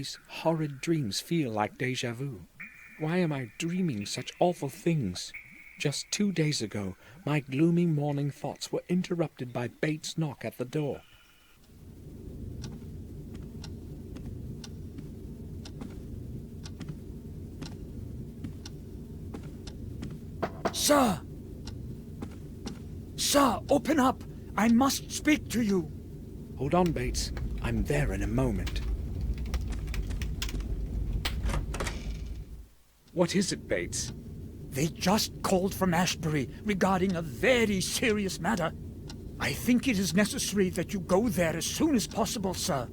these horrid dreams feel like déjà vu? Why am I dreaming such awful things? Just 2 days ago, my gloomy morning thoughts were interrupted by Bates' knock at the door. Sir! Sir, open up! I must speak to you! Hold on, Bates. I'm there in a moment. What is it, Bates? They just called from Ashbury regarding a very serious matter. I think it is necessary that you go there as soon as possible, sir.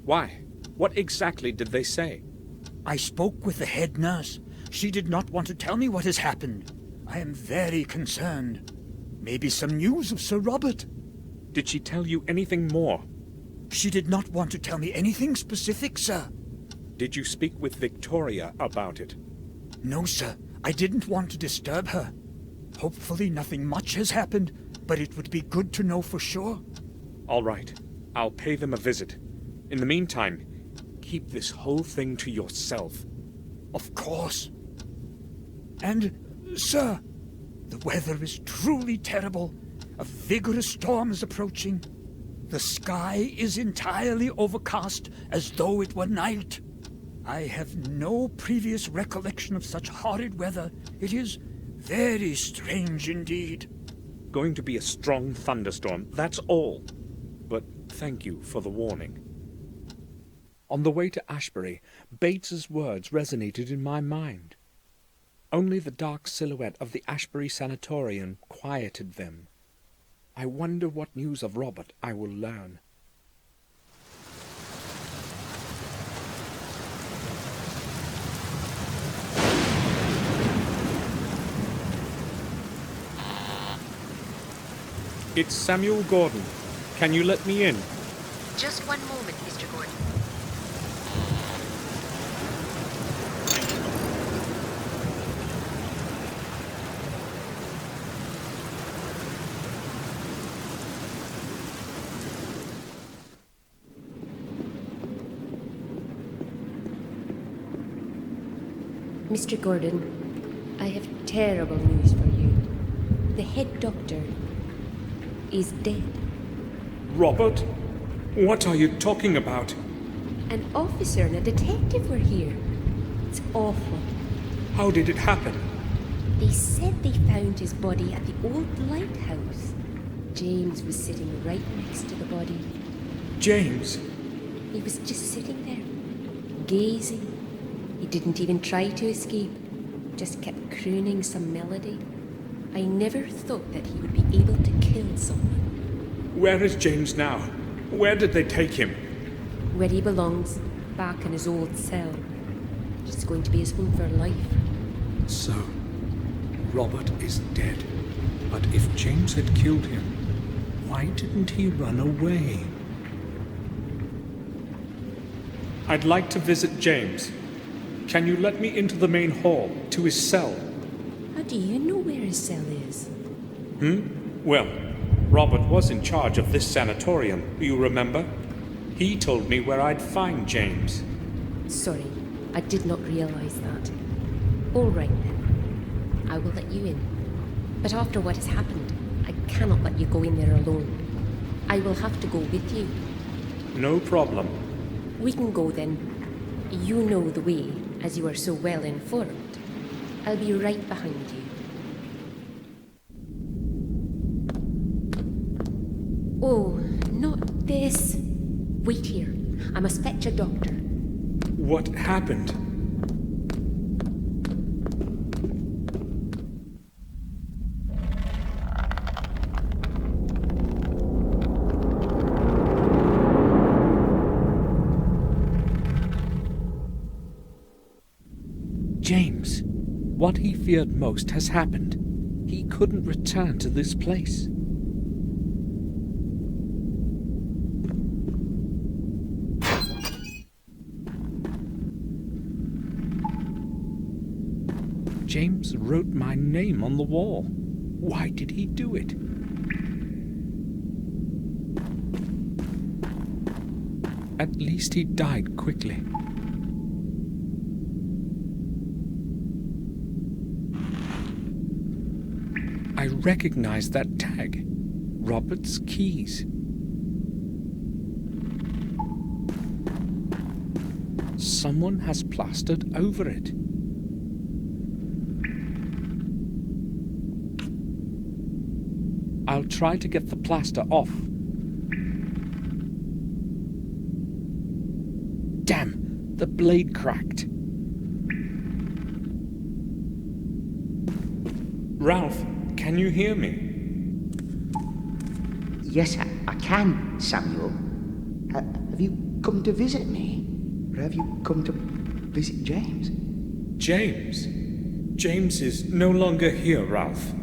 Why? What exactly did they say? I spoke with the head nurse. She did not want to tell me what has happened. I am very concerned. Maybe some news of Sir Robert. Did she tell you anything more? She did not want to tell me anything specific, sir. Did you speak with Victoria about it? No, sir. I didn't want to disturb her. Hopefully nothing much has happened, but it would be good to know for sure. All right. I'll pay them a visit. In the meantime, keep this whole thing to yourself. Of course. And, sir, the weather is truly terrible. A vigorous storm is approaching. The sky is entirely overcast, as though it were night. I have no previous recollection of such horrid weather. It is very strange indeed. Going to be a strong thunderstorm, that's all. But thank you for the warning. On the way to Ashbury, Bates's words resonated in my mind. Only the dark silhouette of the Ashbury sanatorium quieted them. I wonder what news of Robert I will learn. It's Samuel Gordon. Can you let me in? Just one moment, Mr. Gordon. Mr. Gordon, I have terrible news for you. The head doctor is dead. Robert? What are you talking about? An officer and a detective were here. It's awful. How did it happen? They said they found his body at the old lighthouse. James was sitting right next to the body. James? He was just sitting there, gazing. He didn't even try to escape, just kept crooning some melody. I never thought that he would be able to kill someone. Where is James now? Where did they take him? Where he belongs, back in his old cell. It's going to be his home for life. So, Robert is dead. But if James had killed him, why didn't he run away? I'd like to visit James. Can you let me into the main hall, to his cell? How do you know where his cell is? Well, Robert was in charge of this sanatorium, you remember? He told me where I'd find James. Sorry, I did not realize that. All right then. I will let you in. But after what has happened, I cannot let you go in there alone. I will have to go with you. No problem. We can go then. You know the way, as you are so well informed. I'll be right behind you. Oh, not this. Wait here. I must fetch a doctor. What happened? James, what he feared most has happened. He couldn't return to this place. James wrote my name on the wall. Why did he do it? At least he died quickly. recognize that tag. Robert's keys. Someone has plastered over it. I'll try to get the plaster off. Damn, the blade cracked. Ralph, can you hear me? Yes, I can, Samuel. Have you come to visit me? Or have you come to visit James? James? James is no longer here, Ralph.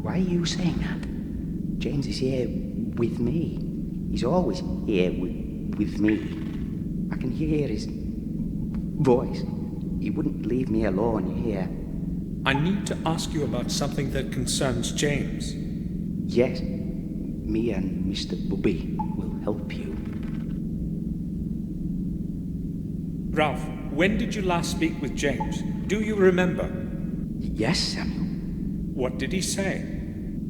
Why are you saying that? James is here with me. He's always here with me. I can hear his voice. He wouldn't leave me alone here. I need to ask you about something that concerns James. Yes, me and Mr. Bubby will help you. Ralph, when did you last speak with James? Do you remember? Yes, Samuel. What did he say?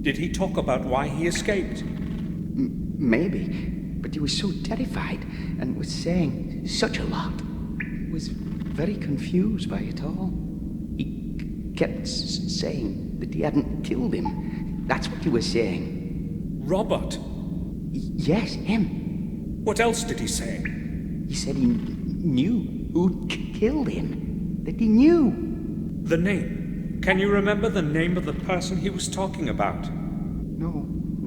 Did he talk about why he escaped? Maybe, but he was so terrified and was saying such a lot. I was very confused by it all. He kept saying that he hadn't killed him. That's what he was saying. Robert? Yes, him. What else did he say? He said he knew who'd killed him. That he knew. The name. Can you remember the name of the person he was talking about?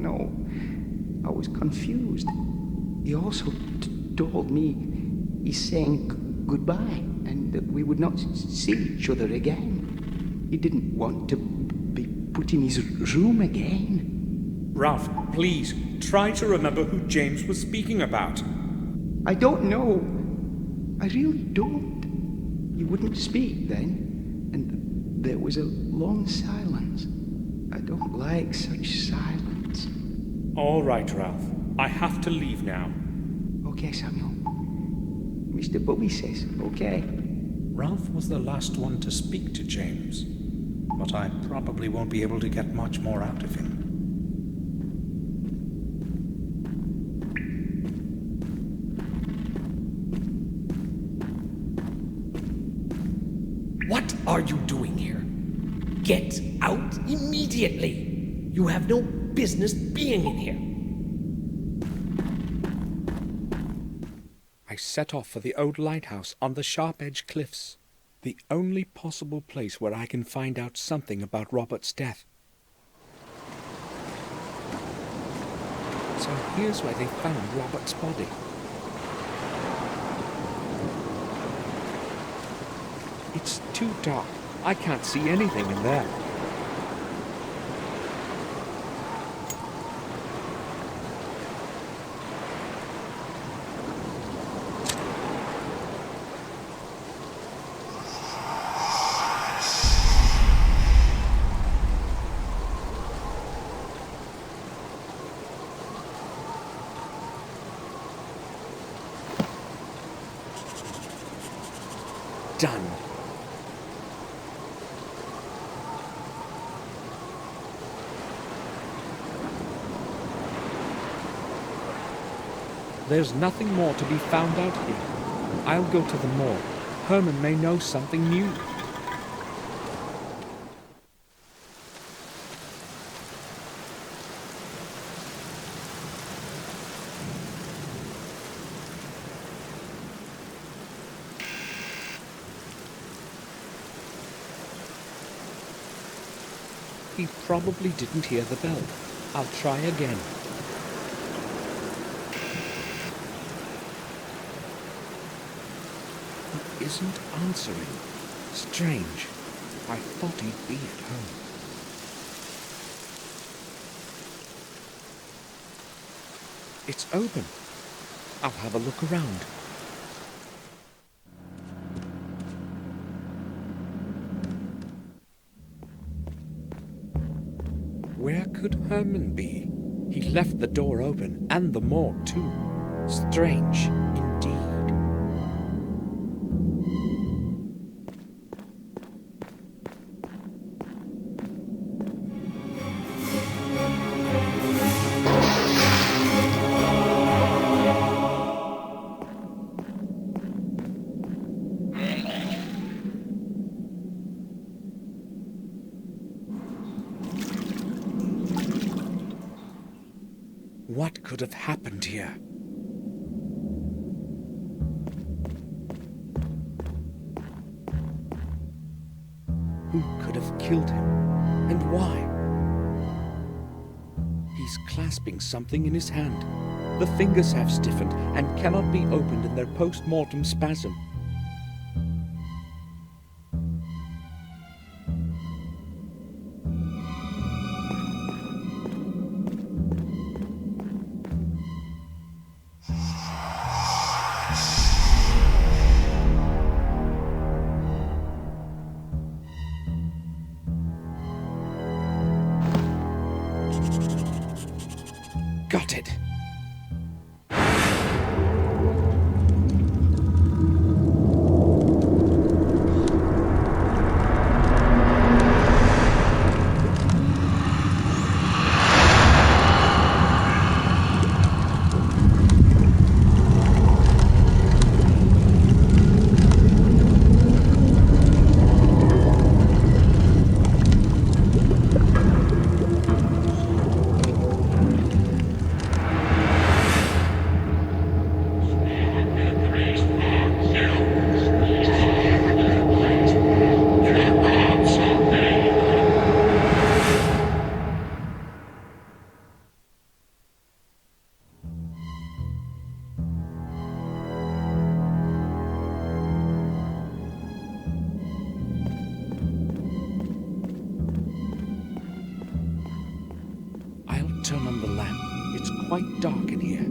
No. I was confused. He also told me he's saying goodbye and that we would not see each other again. He didn't want to be put in his room again. Ralph, please, try to remember who James was speaking about. I don't know. I really don't. He wouldn't speak then, and there was a long silence. I don't like such silence. All right, Ralph. I have to leave now. Okay, Samuel. Mr. Bubby says okay. Ralph was the last one to speak to James, but I probably won't be able to get much more out of him. What are you doing here? Get out immediately! You have no business being in here. I set off for the old lighthouse on the sharp-edged cliffs, the only possible place where I can find out something about Robert's death. So here's where they found Robert's body. It's too dark. I can't see anything in there. Done. There's nothing more to be found out here. I'll go to the morgue. Herman may know something new. He probably didn't hear the bell. I'll try again. He isn't answering. Strange. I thought he'd be at home. It's open. I'll have a look around. Where could Herman be? He left the door open, and the morgue too. Strange, indeed. What could have happened here? Who could have killed him, and why? He's clasping something in his hand. The fingers have stiffened and cannot be opened in their post-mortem spasm. Got it. Turn on the lamp. It's quite dark in here.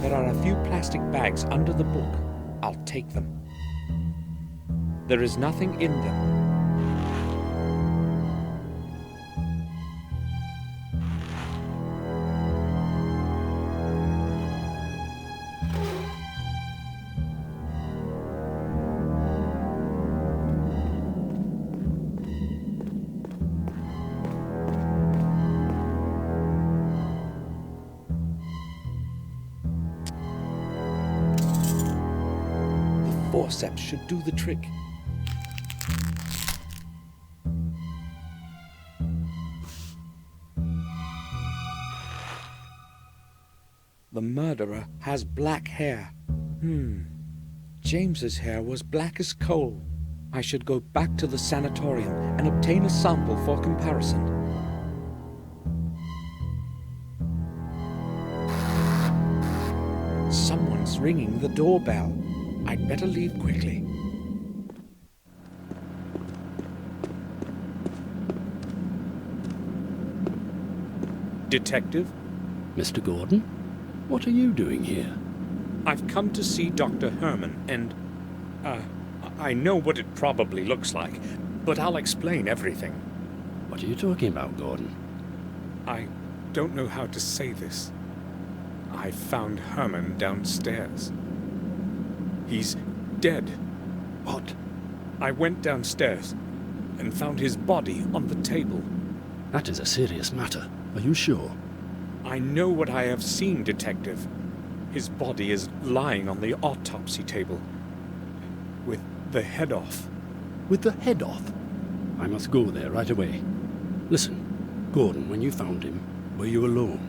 There are a few plastic bags under the book. I'll take them. There is nothing in them. Forceps should do the trick. The murderer has black hair. James's hair was black as coal. I should go back to the sanatorium and obtain a sample for comparison. Someone's ringing the doorbell. I'd better leave quickly. Detective? Mr. Gordon, what are you doing here? I've come to see Dr. Herman, and, I know what it probably looks like, but I'll explain everything. What are you talking about, Gordon? I don't know how to say this. I found Herman downstairs. He's dead. What? I went downstairs and found his body on the table. That is a serious matter. Are you sure? I know what I have seen, Detective. His body is lying on the autopsy table, with the head off. With the head off? I must go there right away. Listen, Gordon, when you found him, were you alone?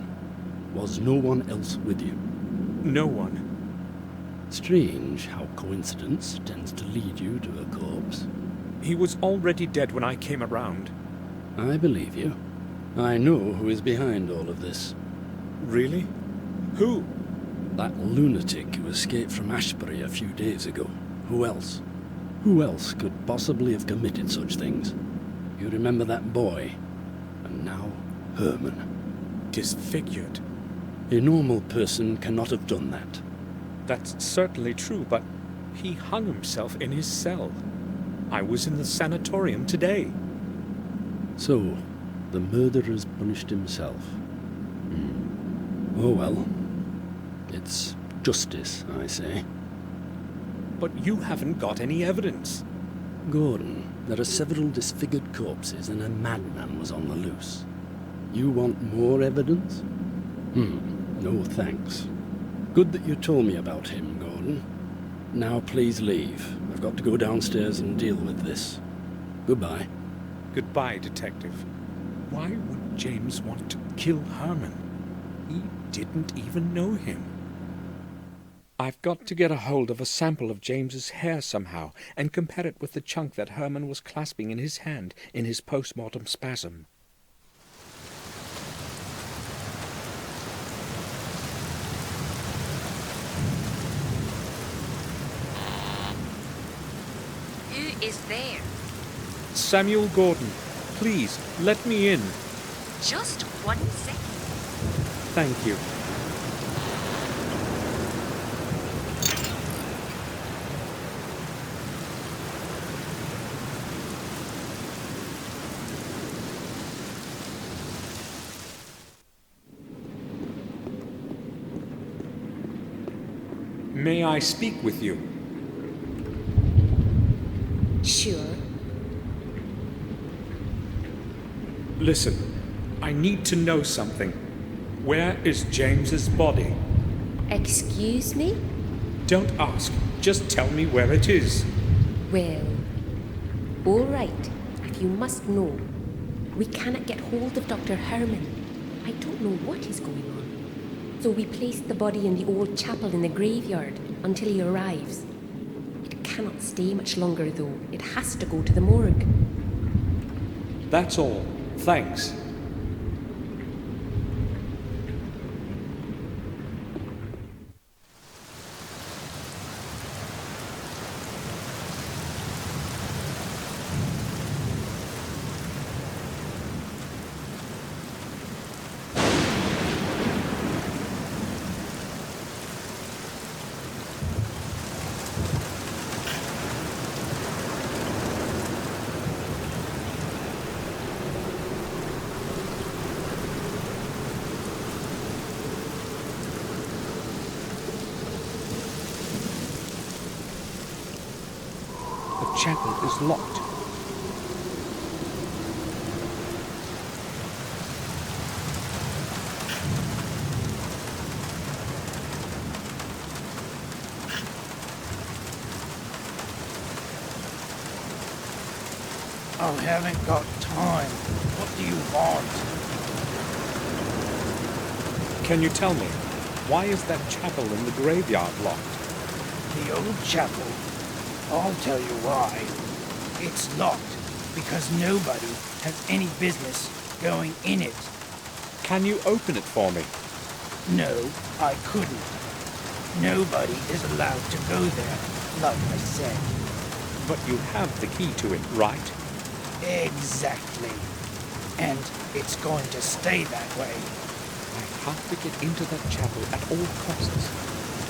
Was no one else with you? No one. Strange how coincidence tends to lead you to a corpse. He was already dead when I came around. I believe you. I know who is behind all of this. Really? Who? That lunatic who escaped from Ashbury a few days ago. Who else? Who else could possibly have committed such things? You remember that boy? And now Herman. Disfigured. A normal person cannot have done that. That's certainly true, but he hung himself in his cell. I was in the sanatorium today. So, the murderer's punished himself. Oh well. It's justice, I say. But you haven't got any evidence. Gordon, there are several disfigured corpses and a madman was on the loose. You want more evidence? No thanks. Good that you told me about him, Gordon. Now please leave. I've got to go downstairs and deal with this. Goodbye. Goodbye, Detective. Why would James want to kill Herman? He didn't even know him. I've got to get a hold of a sample of James's hair somehow and compare it with the chunk that Herman was clasping in his hand in his post-mortem spasm. Who is there? Samuel Gordon, please, let me in. Just 1 second. Thank you. May I speak with you? Sure. Listen, I need to know something. Where is James's body? Excuse me? Don't ask, just tell me where it is. Well, all right. If you must know, we cannot get hold of Dr. Herman. I don't know what is going on. So we placed the body in the old chapel in the graveyard until he arrives. It cannot stay much longer, though. It has to go to the morgue. That's all. Thanks. The chapel is locked. I haven't got time. What do you want? Can you tell me, why is that chapel in the graveyard locked? The old chapel? I'll tell you why. It's locked because nobody has any business going in it. Can you open it for me? No, I couldn't. Nobody is allowed to go there, like I said. But you have the key to it, right? Exactly. And it's going to stay that way. I have to get into that chapel at all costs.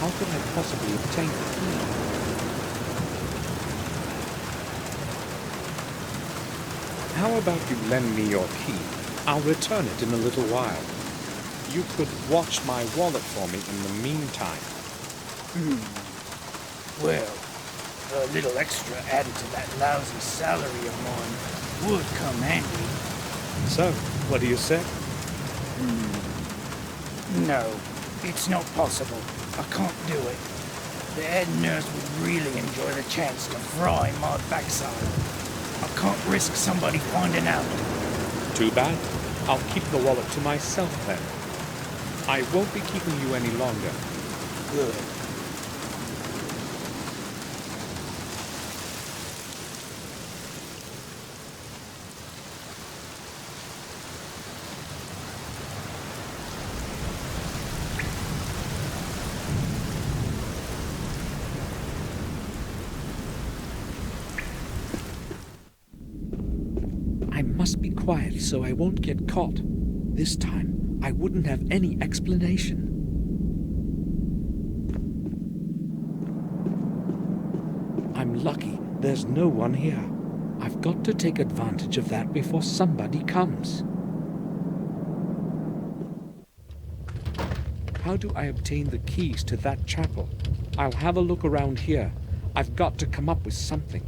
How could I possibly obtain the key? How about you lend me your key? I'll return it in a little while. You could watch my wallet for me in the meantime. Well, a little extra added to that lousy salary of mine would come handy. So, what do you say? No, it's not possible. I can't do it. The head nurse would really enjoy the chance to fry my backside. I can't risk somebody finding out. Too bad. I'll keep the wallet to myself then. I won't be keeping you any longer. Good. I must be quiet so I won't get caught. This time, I wouldn't have any explanation. I'm lucky there's no one here. I've got to take advantage of that before somebody comes. How do I obtain the keys to that chapel? I'll have a look around here. I've got to come up with something.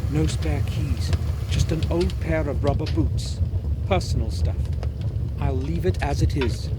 No spare keys, just an old pair of rubber boots. Personal stuff. I'll leave it as it is.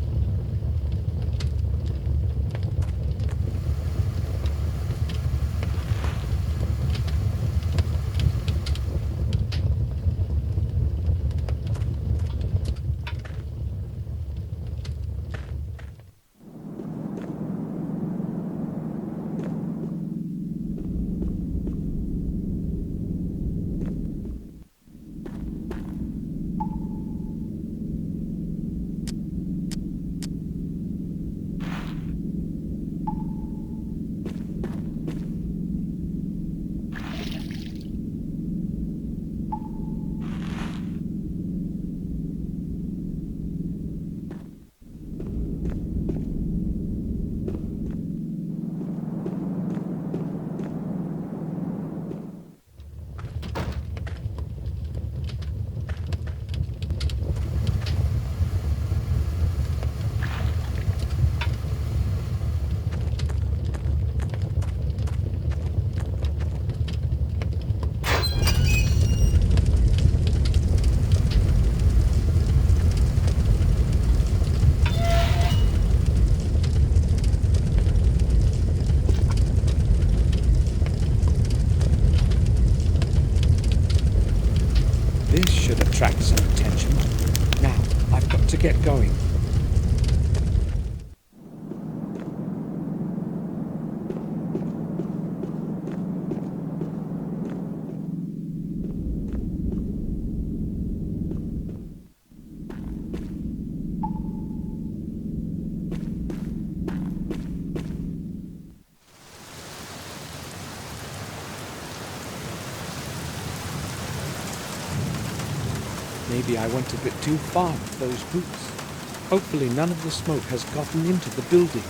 This should attract some attention. Now, I've got to get going. Maybe I went a bit too far with those boots. Hopefully none of the smoke has gotten into the building.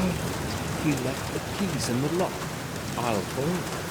Oh, he left the keys in the lock. I'll borrow them.